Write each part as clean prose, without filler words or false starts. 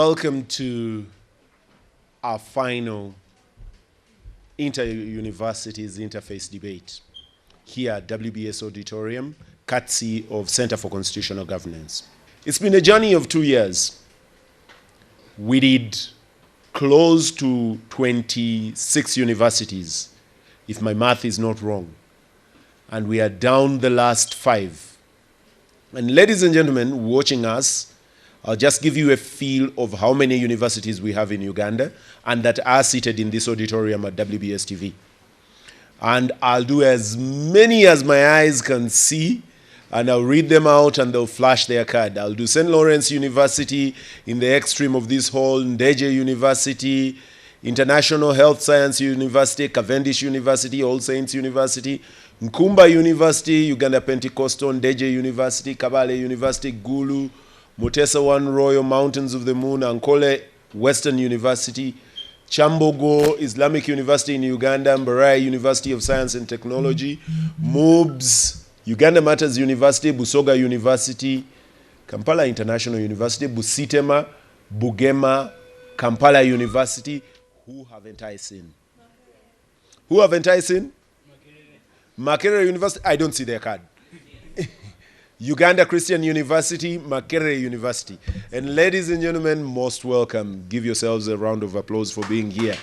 Welcome to our final Inter-Universities Interface Debate here at WBS Auditorium, courtesy of Center for Constitutional Governance. It's been a journey of 2 years. We did close to 26 universities, if my math is not wrong, and we are down the last 5. And ladies and gentlemen watching us, I'll just give you a feel of how many universities we have in Uganda and that are seated in this auditorium at WBS TV. And I'll do as many as my eyes can see, and I'll read them out and they'll flash their card. I'll do St. Lawrence University in the extreme of this hall, Ndeje University, International Health Science University, Cavendish University, All Saints University, Nkumba University, Uganda Pentecostal, Ndeje University, Kabale University, Gulu, Mutesa One Royal Mountains of the Moon, Ankole Western University, Chambogo Islamic University in Uganda, Mbarai University of Science and Technology, MUBS, Uganda Matters University, Busoga University, Kampala International University, Busitema, Bugema, Kampala University. Who haven't I seen? Who haven't I seen? Makerere University. I don't see their card. Uganda Christian University, Makerere University. And ladies and gentlemen, most welcome. Give yourselves a round of applause for being here.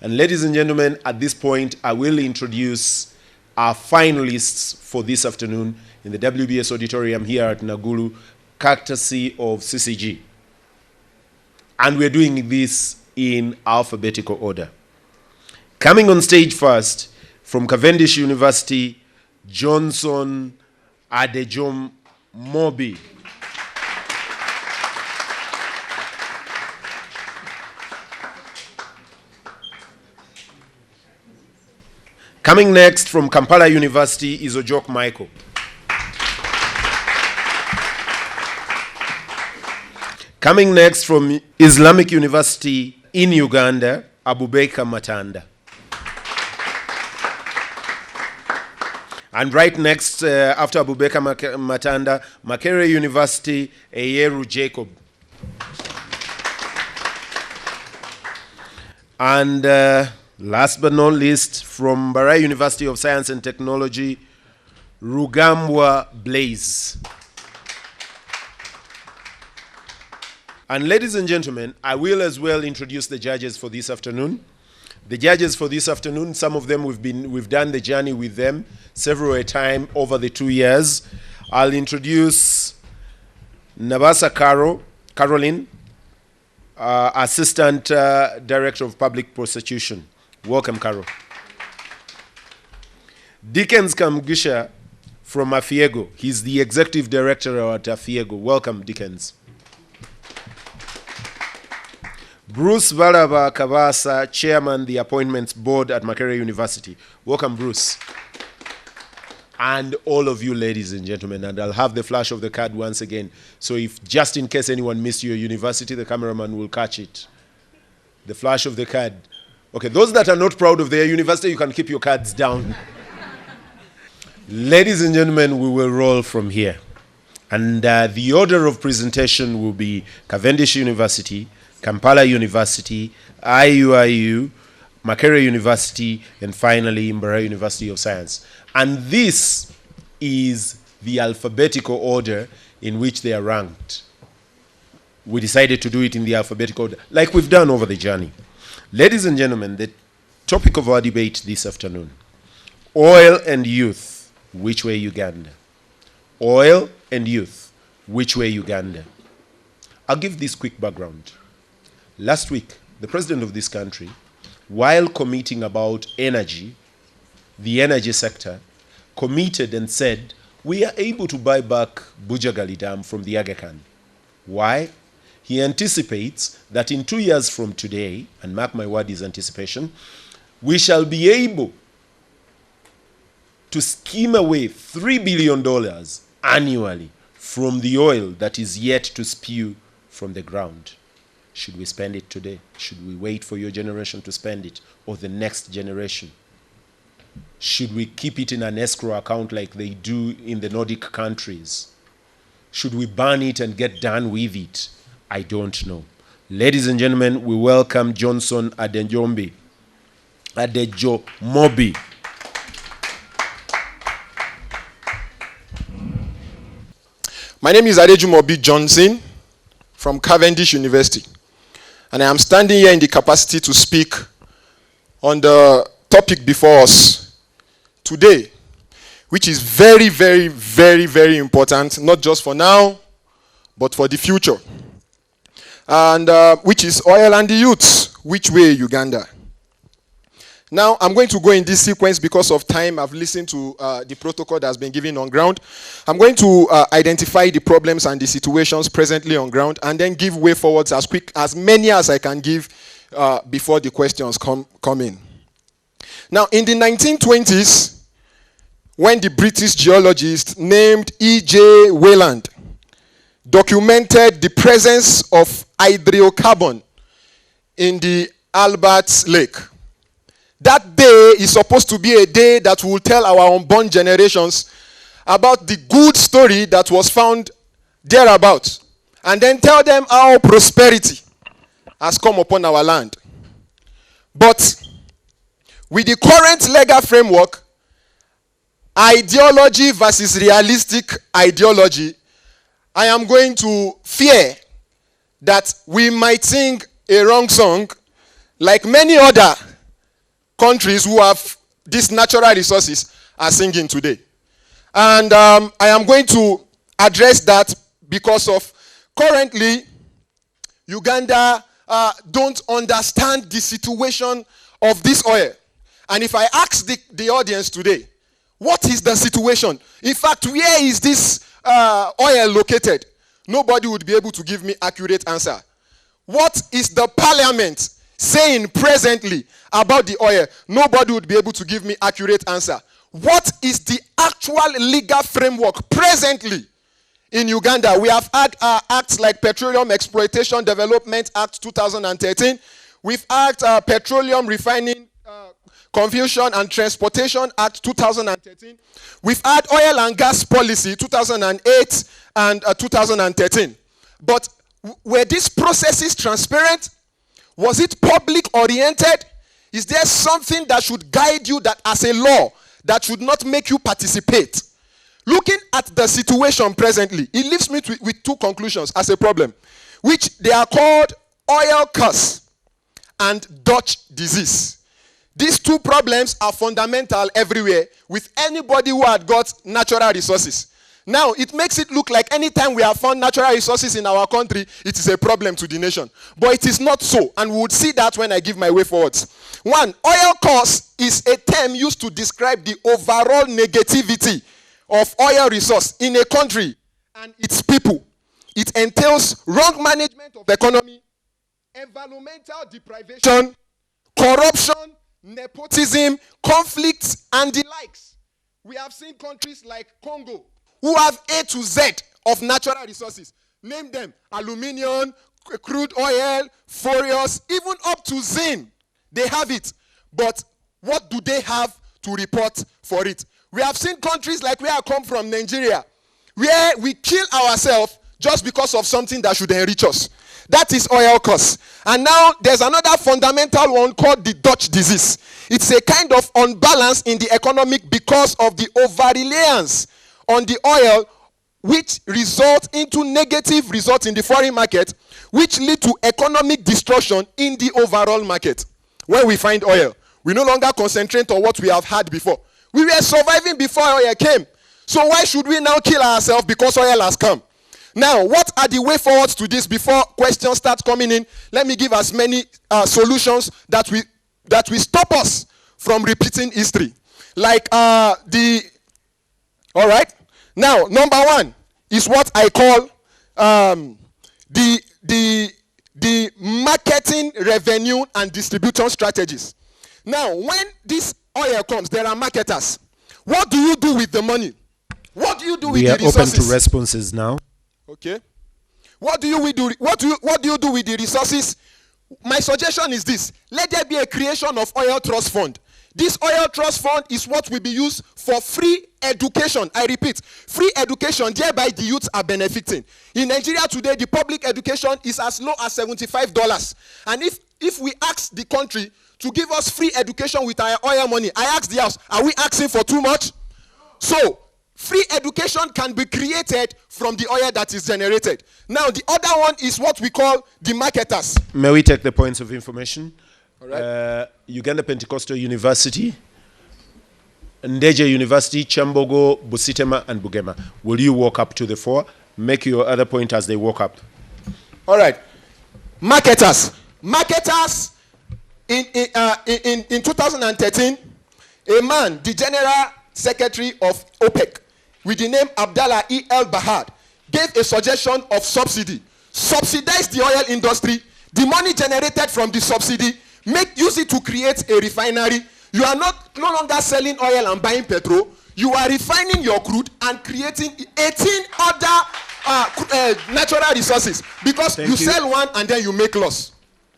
And ladies and gentlemen, at this point, I will introduce our finalists for this afternoon in the WBS Auditorium here at Nagulu, courtesy of CCG. And we're doing this in alphabetical order. Coming on stage first, from Cavendish University, Johnson Adejom Mobi. Coming next from Kampala University is Ojok Michael. Coming next from Islamic University in Uganda, Abubakar Matanda. And right next, after Abubakar Matanda, Makerere University, Eyeru Jacob. And last but not least, from Mbarai University of Science and Technology, Rugambwa Blaze. And ladies and gentlemen, I will as well introduce the judges for this afternoon. The judges for this afternoon, some of them we've done the journey with them several a time over the 2 years. I'll introduce Nabasa Caroline, Assistant Director of Public Prosecution. Welcome, Carol. Dickens Kamgisha from Afiego. He's the Executive Director at Afiego. Welcome, Dickens. Bruce Valava Kavasa, Chairman, the Appointments Board at Makerere University. Welcome, Bruce. And all of you, ladies and gentlemen, and I'll have the flash of the card once again. So if just in case anyone missed your university, the cameraman will catch it. The flash of the card. Okay, those that are not proud of their university, you can keep your cards down. Ladies and gentlemen, we will roll from here. And the order of presentation will be Cavendish University, Kampala University, IUIU, Makerere University, and finally Mbarai University of Science. And this is the alphabetical order in which they are ranked. We decided to do it in the alphabetical order, like we've done over the journey. Ladies and gentlemen, the topic of our debate this afternoon, oil and youth, which way Uganda? Oil and youth, which way Uganda? I'll give this quick background. Last week, the president of this country, while committing about energy, the energy sector, committed and said, we are able to buy back Bujagali Dam from the Aga Khan. Why? He anticipates that in 2 years from today, and mark my word, is anticipation, we shall be able to skim away $3 billion annually from the oil that is yet to spew from the ground. Should we spend it today? Should we wait for your generation to spend it, or the next generation? Should we keep it in an escrow account like they do in the Nordic countries? Should we burn it and get done with it? I don't know. Ladies and gentlemen, we welcome Johnson Adejomobi. My name is Adejomobi Johnson from Cavendish University, and I am standing here in the capacity to speak on the topic before us today, which is very, very, very, very important, not just for now, but for the future, and which is oil and the youths. Which way, Uganda? Now, I'm going to go in this sequence because of time. I've listened to the protocol that's been given on ground. I'm going to identify the problems and the situations presently on ground, and then give way forwards as many as I can give before the questions come in. Now, in the 1920s, when the British geologist named E.J. Wayland documented the presence of hydrocarbon in the Albert Lake, that day is supposed to be a day that will tell our unborn generations about the good story that was found thereabout, and then tell them how prosperity has come upon our land. But with the current legal framework, ideology versus realistic ideology, I am going to fear that we might sing a wrong song like many other countries who have these natural resources are singing today. And I am going to address that because of currently Uganda don't understand the situation of this oil. And if I ask the audience today, what is the situation? In fact, where is this oil located? Nobody would be able to give me accurate answer. What is the parliament saying presently about the oil? Nobody would be able to give me accurate answer. What is the actual legal framework presently in Uganda? We have had acts like Petroleum Exploitation Development Act 2013. We've had Petroleum Refining Confusion and Transportation Act 2013. We've had Oil and Gas Policy 2008 and 2013. But were these processes transparent? Was it public oriented? Is there something that should guide you that as a law that should not make you participate? Looking at the situation presently, it leaves me with two conclusions as a problem, which they are called oil curse and Dutch disease. These two problems are fundamental everywhere with anybody who had got natural resources. Now, it makes it look like anytime we have found natural resources in our country, it is a problem to the nation. But it is not so, and we would see that when I give my way forwards. One, oil cost is a term used to describe the overall negativity of oil resource in a country and its people. It entails wrong management of the economy, environmental deprivation, corruption, nepotism, conflicts, and the likes. We have seen countries like Congo who have A to Z of natural resources. Name them: aluminium, crude oil, phosphorus, even up to zinc. They have it. But what do they have to report for it? We have seen countries like where I come from, Nigeria, where we kill ourselves just because of something that should enrich us. That is oil cost. And now there's another fundamental one called the Dutch disease. It's a kind of unbalance in the economic because of the over-reliance on the oil, which result into negative results in the foreign market, which lead to economic destruction in the overall market. When we find oil, we no longer concentrate on what we have had before. We were surviving before oil came. So why should we now kill ourselves because oil has come? Now, what are the way forwards to this before questions start coming in? Let me give as many solutions that will stop us from repeating history. Like all right. Now, number one is what I call the marketing, revenue, and distribution strategies. Now, when this oil comes, there are marketers. What do you do with the money? What do you do with the resources? We are open to responses now. Okay. What do you do with the resources? My suggestion is this: let there be a creation of oil trust fund. This oil trust fund is what will be used for free education. I repeat, free education, thereby the youths are benefiting. In Nigeria today, the public education is as low as $75. And if we ask the country to give us free education with our oil money, I ask the house, are we asking for too much? So, free education can be created from the oil that is generated. Now, the other one is what we call the marketers. May we take the points of information? All right. Uganda Pentecostal University, Ndeje University, Chambogo, Busitema, and Bugema. Will you walk up to the fore? Make your other point as they walk up. All right. Marketers. Marketers, in 2013, a man, the General Secretary of OPEC, with the name Abdallah E. El Bahad, gave a suggestion of subsidy. Subsidize the oil industry. The money generated from the subsidy, use it to create a refinery. You are no longer selling oil and buying petrol. You are refining your crude and creating 18 other natural resources, because you sell one and then you make loss.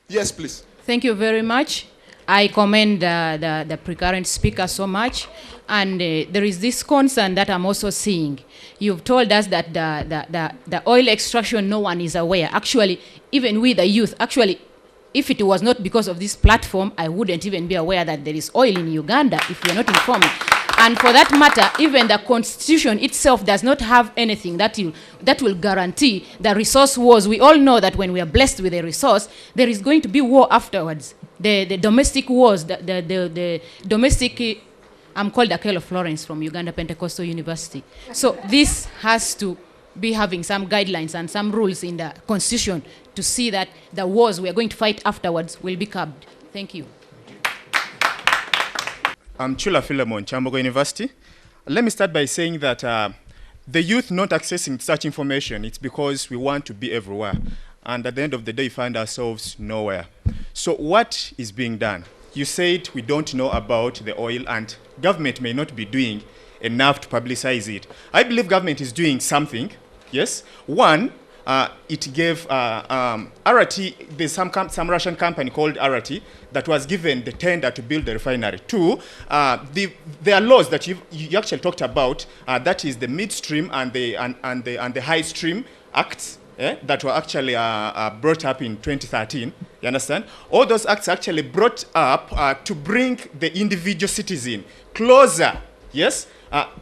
Yes, please. Thank you very much. I commend the precurrent speaker so much. And there is this concern that I'm also seeing. You've told us that the oil extraction, no one is aware. Actually, even we, the youth, actually, if it was not because of this platform, I wouldn't even be aware that there is oil in Uganda if we are not informed. And for that matter, even the constitution itself does not have anything that will guarantee the resource wars. We all know that when we are blessed with a resource, there is going to be war afterwards. The domestic wars, the domestic... I'm called Akelo Florence from Uganda Pentecostal University. So this has to be having some guidelines and some rules in the constitution to see that the wars we are going to fight afterwards will be curbed. Thank you. I'm Chula Philemon, Chambogo University. Let me start by saying that the youth not accessing such information, it's because we want to be everywhere. And at the end of the day, we find ourselves nowhere. So what is being done? You said we don't know about the oil and government may not be doing enough to publicize it. I believe government is doing something, yes. One, it gave Arati, there's some Russian company called Arati that was given the tender to build the refinery. Two, there are laws that you actually talked about, that is the midstream and the high stream acts. That were actually brought up in 2013, you understand? All those acts actually brought up to bring the individual citizen closer, yes,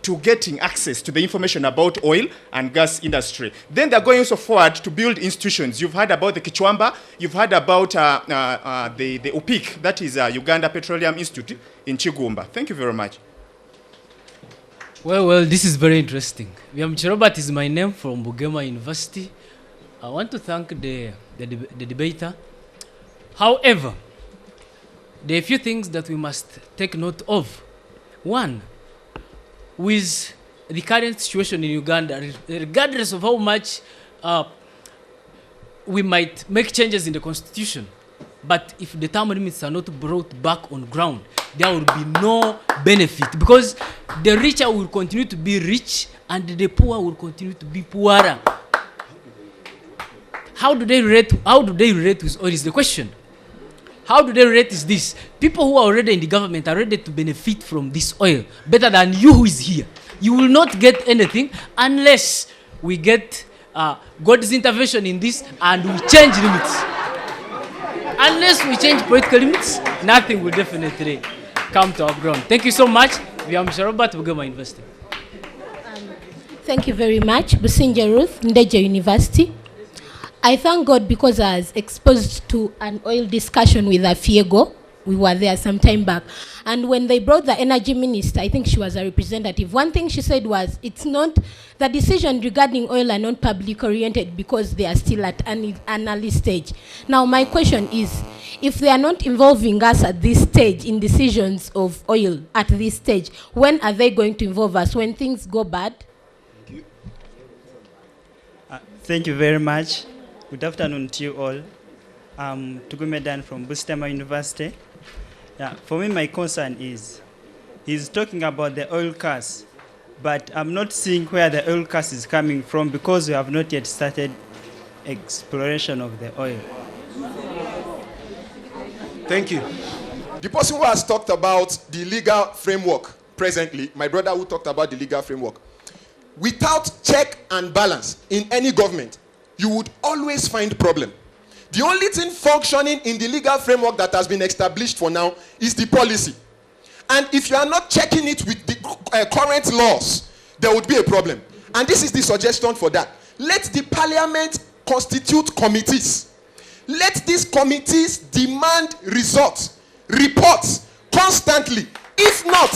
to getting access to the information about oil and gas industry. Then they're going also forward to build institutions. You've heard about the Kichwamba, you've heard about the UPIC, that is Uganda Petroleum Institute in Chigumba. Thank you very much. Well, this is very interesting. Robert is my name from Bugema University. I want to thank the debater. However, there are a few things that we must take note of. One, with the current situation in Uganda, regardless of how much we might make changes in the constitution, but if the term limits are not brought back on ground, there will be no benefit, because the richer will continue to be rich and the poor will continue to be poorer. How do they relate with oil is the question. How do they relate is this: people who are already in the government are ready to benefit from this oil better than you who is here. You will not get anything unless we get God's intervention in this and we change limits. Unless we change political limits, nothing will definitely come to our ground. Thank you so much. We are Mr. Robert Bugema University. Thank you very much. Businja Ruth, Ndeje University. I thank God because I was exposed to an oil discussion with Afiego. We were there some time back. And when they brought the energy minister, I think she was a representative, one thing she said was, it's not, the decision regarding oil are not public oriented because they are still at an early stage. Now my question is, if they are not involving us at this stage in decisions of oil at this stage, when are they going to involve us? When things go bad? Thank you very much. Good afternoon to you all. I'm Tugumedan from Busitema University. Yeah, for me, my concern is, he's talking about the oil cars, but I'm not seeing where the oil cars is coming from because we have not yet started exploration of the oil. Thank you. The person who has talked about the legal framework presently, my brother who talked about the legal framework, without check and balance in any government, you would always find problem. The only thing functioning in the legal framework that has been established for now is the policy. And if you are not checking it with the current laws, there would be a problem. And this is the suggestion for that. Let the parliament constitute committees. Let these committees demand results, reports constantly. If not,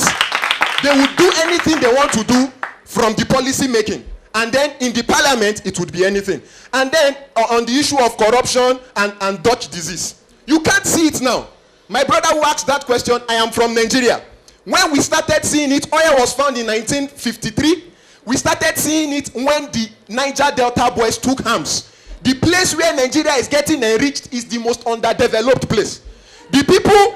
they will do anything they want to do from the policy making. And then in the parliament, it would be anything. And then on the issue of corruption and Dutch disease, you can't see it now. My brother who asked that question, I am from Nigeria. When we started seeing it, oil was found in 1953. We started seeing it when the Niger Delta boys took arms. The place where Nigeria is getting enriched is the most underdeveloped place. The people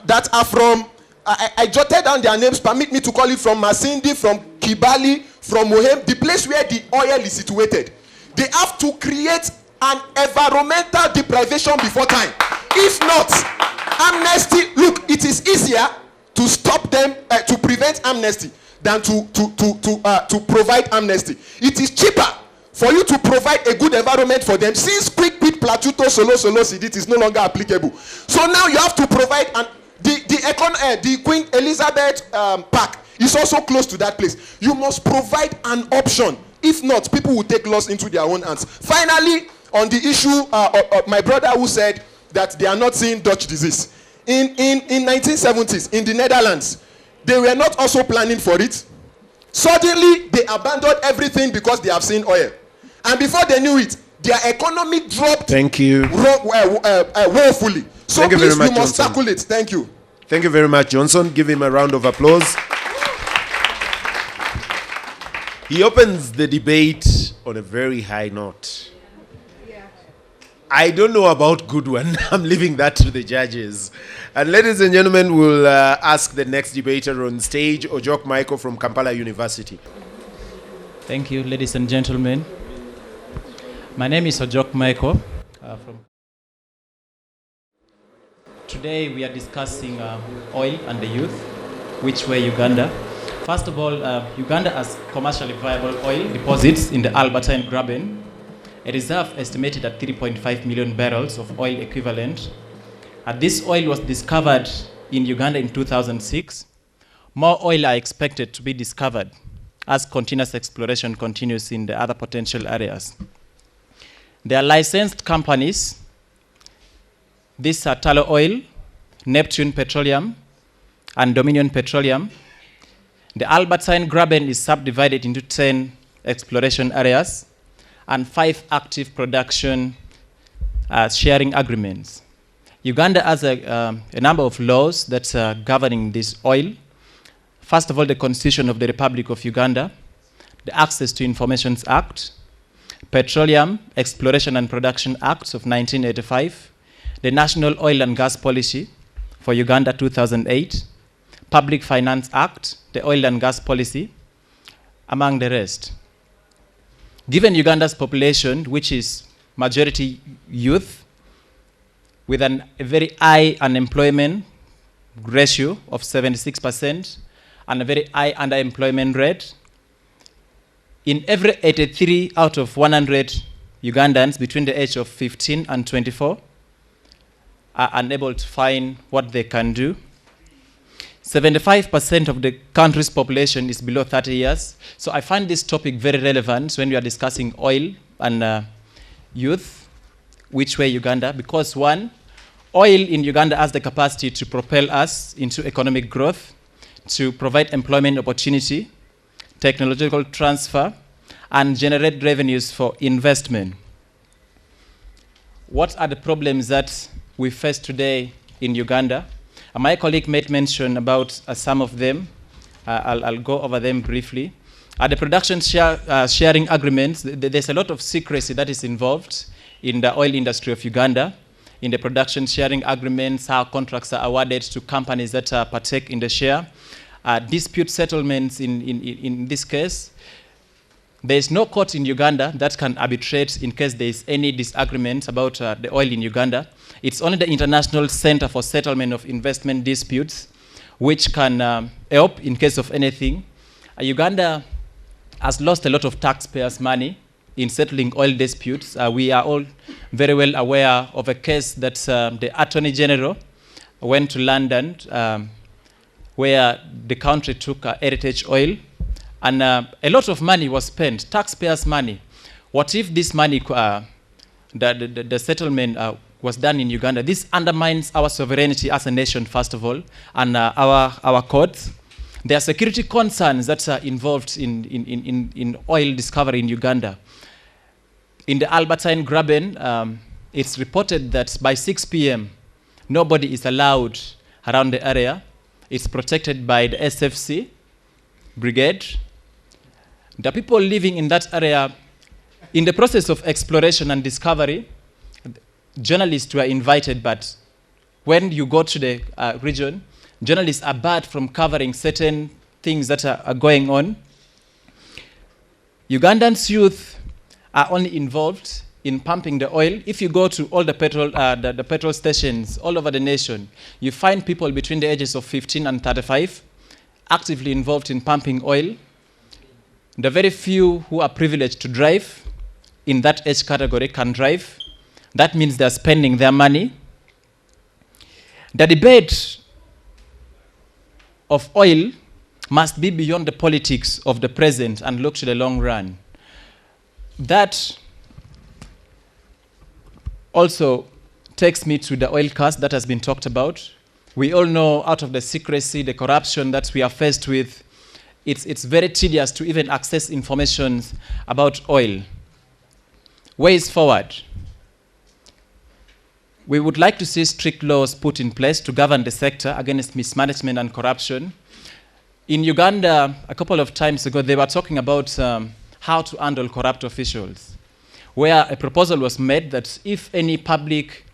that are from, I jotted down their names, permit me to call it, from Masindi, from Kibali, from Mohem, the place where the oil is situated. They have to create an environmental deprivation before time. If not, amnesty, look, it is easier to stop them, to prevent amnesty than to provide amnesty. It is cheaper for you to provide a good environment for them, since quick pit platuto solo sidit is no longer applicable. So now you have to provide, and the Queen Elizabeth Park is also close to that place. You must provide an option. If not, people will take laws into their own hands. Finally, on the issue of my brother who said that they are not seeing Dutch disease. In 1970s, in the Netherlands, they were not also planning for it. Suddenly, they abandoned everything because they have seen oil. And before they knew it, their economy dropped. Thank you. Woefully. So Thank you please, very much, you must Johnson. tackle it. Thank you. Thank you very much, Johnson. Give him a round of applause. He opens the debate on a very high note. I don't know about good one. I'm leaving that to the judges. And ladies and gentlemen, we'll ask the next debater on stage, Ojok Michael from Kampala University. Thank you, ladies and gentlemen. My name is Ojok Michael. Today we are discussing oil and the youth, which way Uganda. First of all, Uganda has commercially viable oil deposits in the Albertine Graben, a reserve estimated at 3.5 million barrels of oil equivalent. This oil was discovered in Uganda in 2006. More oil are expected to be discovered as continuous exploration continues in the other potential areas. There are licensed companies. These are Tullow Oil, Neptune Petroleum, and Dominion Petroleum. The Albertine Graben is subdivided into 10 exploration areas and 5 active production sharing agreements. Uganda has a number of laws that are governing this oil. First of all, the Constitution of the Republic of Uganda, the Access to Information Act, Petroleum Exploration and Production Act of 1985, the National Oil and Gas Policy for Uganda 2008, Public Finance Act, the Oil and Gas Policy, among the rest. Given Uganda's population, which is majority youth, with a very high unemployment ratio of 76% and a very high underemployment rate, in every 83 out of 100 Ugandans between the age of 15 and 24 are unable to find what they can do. 75% of the country's population is below 30 years. So I find this topic very relevant when we are discussing oil and youth, which way Uganda, because one, oil in Uganda has the capacity to propel us into economic growth, to provide employment opportunity, technological transfer, and generate revenues for investment. What are the problems that we face today in Uganda? My colleague made mention about some of them. I'll go over them briefly. The production sharing agreements, there's a lot of secrecy that is involved in the oil industry of Uganda. In the production sharing agreements, how contracts are awarded to companies that partake in the share. Dispute settlements in this case There is no court in Uganda that can arbitrate in case there is any disagreement about the oil in Uganda. It's only the International Center for Settlement of Investment Disputes which can help in case of anything. Uganda has lost a lot of taxpayers' money in settling oil disputes. We are all very well aware of a case that the Attorney General went to London where the country took heritage oil, and a lot of money was spent, taxpayers' money. What if this money, the settlement was done in Uganda? This undermines our sovereignty as a nation, first of all, and our courts. There are security concerns that are involved in oil discovery in Uganda. In the Albertine Graben, it's reported that by 6 p.m., nobody is allowed around the area. It's protected by the SFC brigade. The people living in that area, in the process of exploration and discovery, journalists were invited, but when you go to the region, journalists are barred from covering certain things that are going on. Ugandans youth are only involved in pumping the oil. If you go to all the petrol stations all over the nation, you find people between the ages of 15 and 35 actively involved in pumping oil. The very few who are privileged to drive in that age category can drive. That means they're spending their money. The debate of oil must be beyond the politics of the present and look to the long run. That also takes me to the oil cost that has been talked about. We all know, out of the secrecy, the corruption that we are faced with, it's very tedious to even access information about oil. Ways forward. We would like to see strict laws put in place to govern the sector against mismanagement and corruption. In Uganda, a couple of times ago, they were talking about how to handle corrupt officials, where a proposal was made that if any public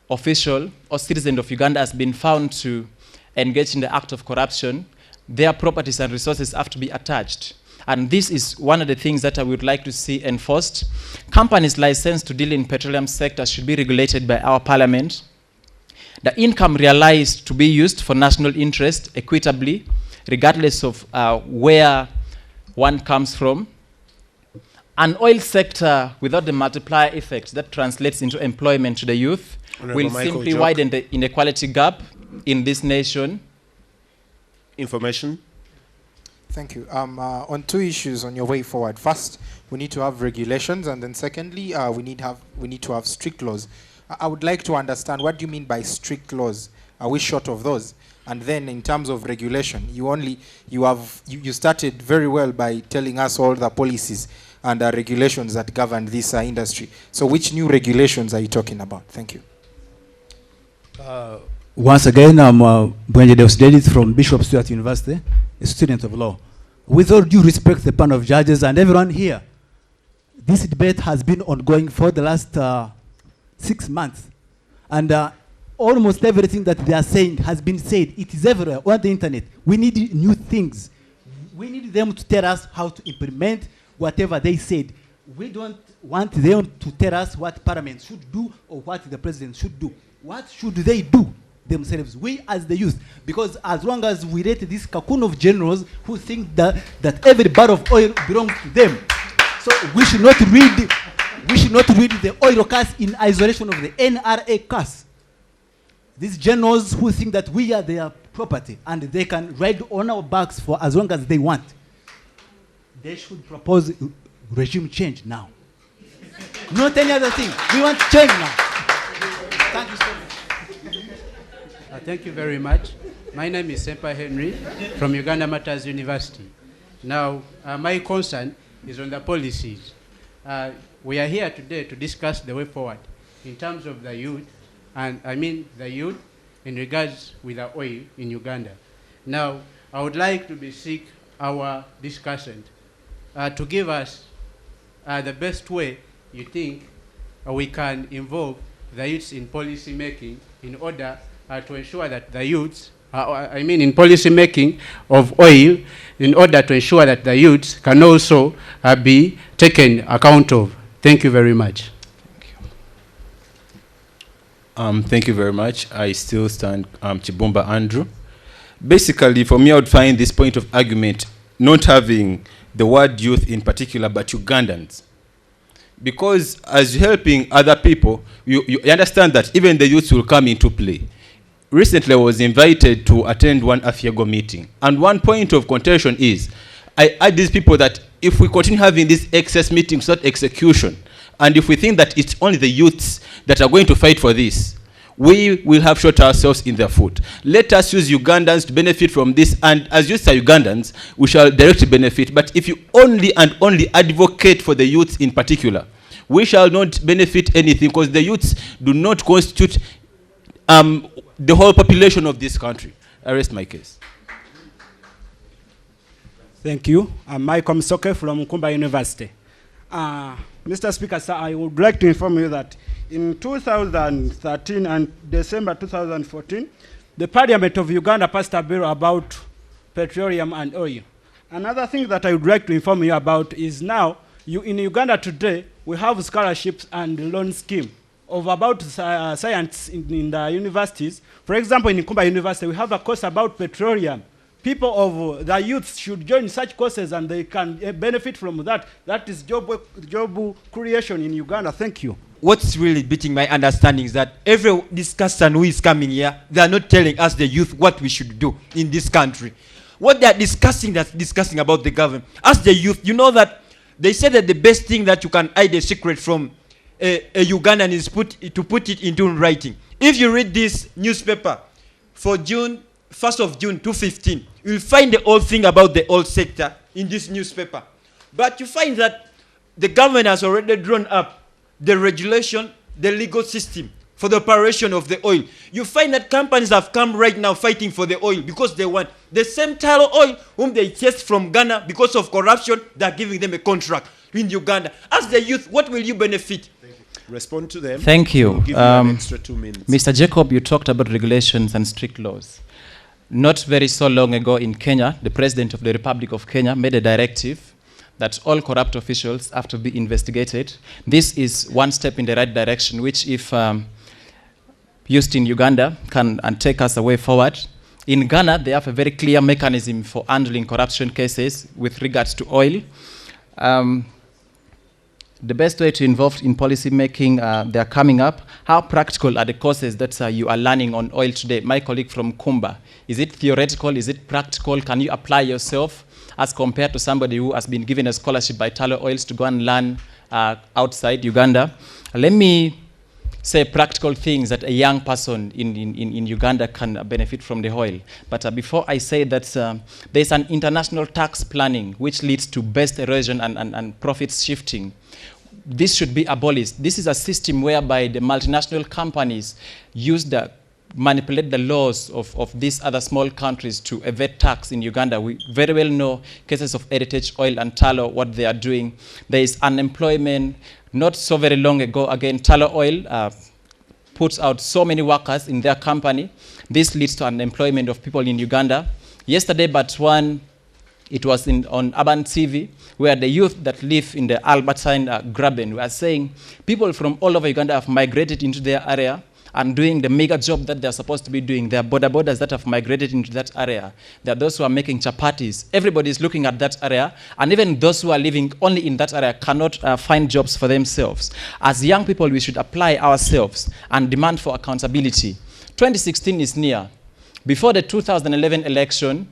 official or citizen of Uganda has been found to engage in the act of corruption, their properties and resources have to be attached. And this is one of the things that I would like to see enforced. Companies licensed to deal in petroleum sector should be regulated by our parliament. The income realized to be used for national interest equitably, regardless of where one comes from. An oil sector without the multiplier effect that translates into employment to the youth will simply widen the inequality gap in this nation. Information. Thank you. On two issues on your way forward. First, we need to have regulations, and then secondly, we need to have strict laws. I would like to understand, what do you mean by strict laws? Are we short of those? And then in terms of regulation, you started very well by telling us all the policies and the regulations that govern this industry. So which new regulations are you talking about? Thank you. Once again, I'm Bwenje Deusdedith from Bishop Stuart University, a student of law. With all due respect to the panel of judges and everyone here, this debate has been ongoing for the last 6 months. And almost everything that they are saying has been said. It is everywhere on the internet. We need new things. We need them to tell us how to implement whatever they said. We don't want them to tell us what Parliament should do or what the President should do. What should they do themselves, we as the youth? Because as long as we rate this cocoon of generals who think that every bar of oil belongs to them, so we should not read the oil cast in isolation of the NRA cast. These generals who think that we are their property and they can ride on our backs for as long as they want, they should propose regime change now. Not any other thing. We want change now. Thank you so much. Thank you very much. My name is Sempa Henry from Uganda Matters University. Now, my concern is on the policies. We are here today to discuss the way forward in terms of the youth, and I mean the youth in regards with the oil in Uganda. Now, I would like to seek our discussant to give us the best way you think we can involve the youths in policy making in order to ensure that the youths I mean in policy making of oil, in order to ensure that the youths can also be taken account of. Thank you very much. Thank you very much. I still stand Chibumba Andrew. Basically, for me, I would find this point of argument not having the word youth in particular, but Ugandans. Because as you're helping other people, you understand that even the youths will come into play. Recently, I was invited to attend one Afiego meeting. And one point of contention is, I urge these people that if we continue having these excess meetings, not execution, and if we think that it's only the youths that are going to fight for this, we will have shot ourselves in the foot. Let us use Ugandans to benefit from this, and as youths are Ugandans, we shall directly benefit. But if you only and only advocate for the youths in particular, we shall not benefit anything, because the youths do not constitute the whole population of this country. I rest my case. Thank you. I'm Michael Msoke from Kumba University. Mr. Speaker, sir, I would like to inform you that in 2013 and December 2014, the Parliament of Uganda passed a bill about petroleum and oil. Another thing that I would like to inform you about is now, in Uganda today, we have scholarships and loan scheme of about science in the universities. For example, in Kumba University, we have a course about petroleum. People of the youth should join such courses and they can benefit from that. That is job creation in Uganda. Thank you. What's really beating my understanding is that every discussant who is coming here, they are not telling us, the youth, what we should do in this country. What they are discussing, that's discussing about the government. As the youth, you know that they say that the best thing that you can hide a secret from a Ugandan is to put it into writing. If you read this newspaper for June, 1st of June 2015, you'll find the whole thing about the oil sector in this newspaper. But you find that the government has already drawn up the regulation, the legal system for the operation of the oil. You find that companies have come right now fighting for the oil because they want the same Talo oil whom they chased from Ghana because of corruption. They're giving them a contract in Uganda. As the youth, what will you benefit? Respond to them. Thank you. We'll give you an extra 2 minutes. Mr. Jacob, you talked about regulations and strict laws. Not very so long ago in Kenya, the President of the Republic of Kenya made a directive that all corrupt officials have to be investigated. This is one step in the right direction, which if used in Uganda can take us a way forward. In Ghana, they have a very clear mechanism for handling corruption cases with regards to oil. The best way to involve in policy making, they are coming up. How practical are the courses that you are learning on oil today? My colleague from Kumba, is it theoretical? Is it practical? Can you apply yourself as compared to somebody who has been given a scholarship by Talo Oils to go and learn outside Uganda? Let me say practical things that a young person in Uganda can benefit from the oil. But before I say that, there's an international tax planning which leads to best erosion and profits shifting. This should be abolished. This is a system whereby the multinational companies manipulate the laws of these other small countries to evade tax in Uganda. We very well know cases of Heritage Oil and Talo, what they are doing. There is unemployment. Not so very long ago, again, Talo Oil puts out so many workers in their company. This leads to unemployment of people in Uganda. Yesterday, but one, it was on Urban TV, where the youth that live in the Albertine Graben were saying people from all over Uganda have migrated into their area and doing the mega job that they're supposed to be doing. There are border borders that have migrated into that area. There are those who are making chapatis. Everybody is looking at that area, and even those who are living only in that area cannot find jobs for themselves. As young people, we should apply ourselves and demand for accountability. 2016 is near. Before the 2011 election,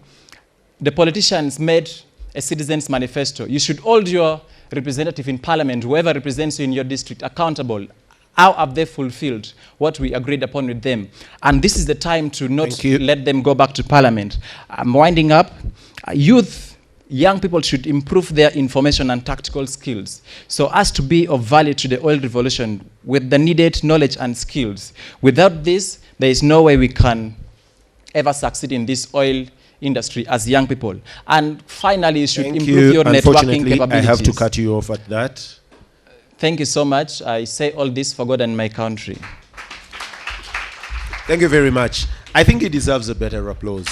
the politicians made a citizens' manifesto. You should hold your representative in parliament, whoever represents you in your district, accountable. How have they fulfilled what we agreed upon with them? And this is the time to not let them go back to parliament. I'm winding up. Young people should improve their information and tactical skills so as to be of value to the oil revolution with the needed knowledge and skills. Without this, there is no way we can ever succeed in this oil industry as young people. And finally, you should improve your networking capabilities. I have to cut you off at that. Thank you so much. I say all this for God and my country. Thank you very much. I think he deserves a better applause.